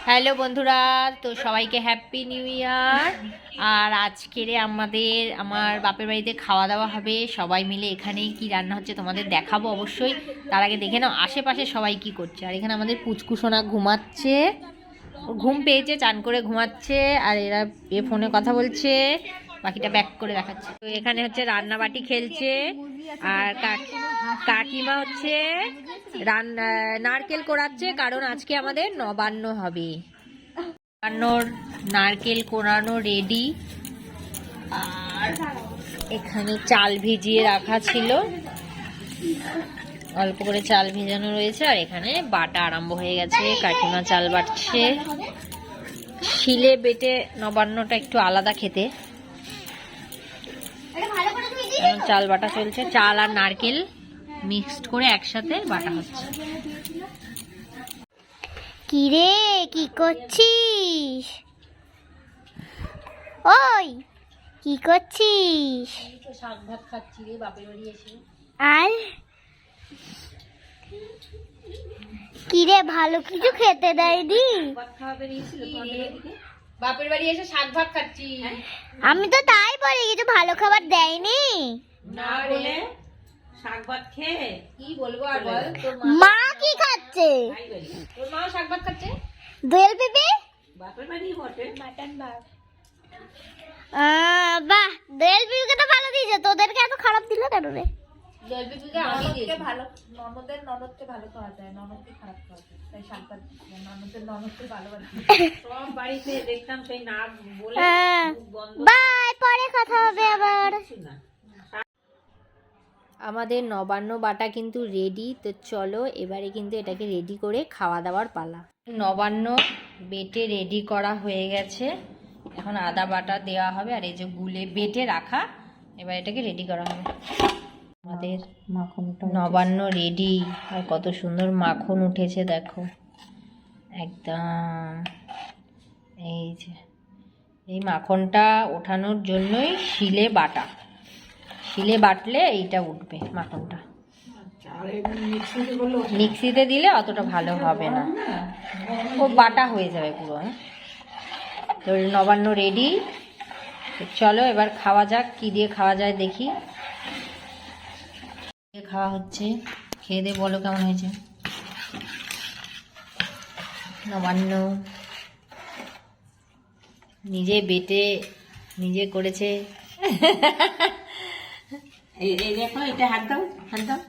Hello বন্ধুরা, তো সবাইকে হ্যাপি নিউ ইয়ার। আর আজকের আমার বাপের বাড়িতে খাওয়া দাওয়া হবে, সবাই মিলে। এখানে কি রান্না হচ্ছে তোমাদের দেখাবো অবশ্যই। তার আগে দেখে নাও আশেপাশে সবাই কি করছে। আর এখানে আমাদের পুচকুসোনা ঘুমাচ্ছে, ঘুম পেয়েছে, চান করে ঘুমাচ্ছে। আর এরা ফোনে কথা বলছে, বাকিটা ব্যাক করে দেখাচ্ছে। তো এখানে হচ্ছে রান্নাবাটি খেলছে। আর কাকিমা হচ্ছে নারকেল কোড়াচ্ছে, কারণ আজকে আমাদের নবান্ন হবে। নবান্নর নারকেল কোড়ানো রেডি। আর এখানে চাল ভিজিয়ে রাখা ছিল, অল্প করে চাল ভিজানো রয়েছে। আর এখানে বাটা আরম্ভ হয়ে গেছে, কাকিমা চাল বাটছে। শিলে বেটে নবান্নটা একটু আলাদা খেতে, চাল বাটা চলছে। চাল আর নারকেল মিক্সড করে একসাথে বাটা হচ্ছে। কি রে, কি করছিস? ওই কি করছিস? শাক ভাত খাচ্ছি রে, বাপের বাড়ি এসে। আর কি রে, ভালো কিছু খেতে দেয়নি? বাপের বাড়ি এসে শাক ভাত খাচ্ছি। আমি তো তাই বলি, কিছু ভালো খাবার দেয়নি। না বলে শাক ভাত খেয়ে কি বলবো আর বল। তোর মা কি খাচ্ছে? তোর মা শাক ভাত খাচ্ছে। দোয়েল পিপি বাপের বাড়ি বটে, মাটন ভাত। বাহ, দোয়েল পিপিকে তো ভালো দিয়েছে, তোদেরকে এত খারাপ দিল কেন রে? দোয়েল পিপিকে আমি দিয়েছি। ভালো ননদকে ভালো খাওয়া যায়, ননদকে খারাপ খাওয়া যায়, তাই শাক ভাত ননদকে ভালোবাসি। সব বাড়িতে দেখতাম সেই না বলে। বাই, পরে কথা হবে আবার। আমাদের নবান্ন বাটা কিন্তু রেডি। তো চলো এবারে কিন্তু এটাকে রেডি করে খাওয়া দাওয়ার পালা। নবান্ন বেটে রেডি করা হয়ে গেছে, এখন আদা বাটা দেওয়া হবে। আর এই যে গুলে বেটে রাখা, এবার এটাকে রেডি করা হবে। আমাদের মাখনটা নবান্ন রেডি। আর কত সুন্দর মাখন উঠেছে দেখো, একদম। এই যে এই মাখনটা ওঠানোর জন্যই শিলে বাটা, শিলে বাটলে এইটা উঠবে মাখনটা। মিক্সিতে দিলে অতটা ভালো হবে না, ও বাটা হয়ে যাবে পুরো। তো নবান্ন রেডি। চলো এবার খাওয়া যাক, কি দিয়ে খাওয়া যায় দেখি। খাওয়া হচ্ছে, খেয়ে দিয়ে বলো কেমন হয়েছে। নবান্ন নিজে বেটে নিজে করেছে। এই দেখো, এটা হাত দাও, হাত দাও।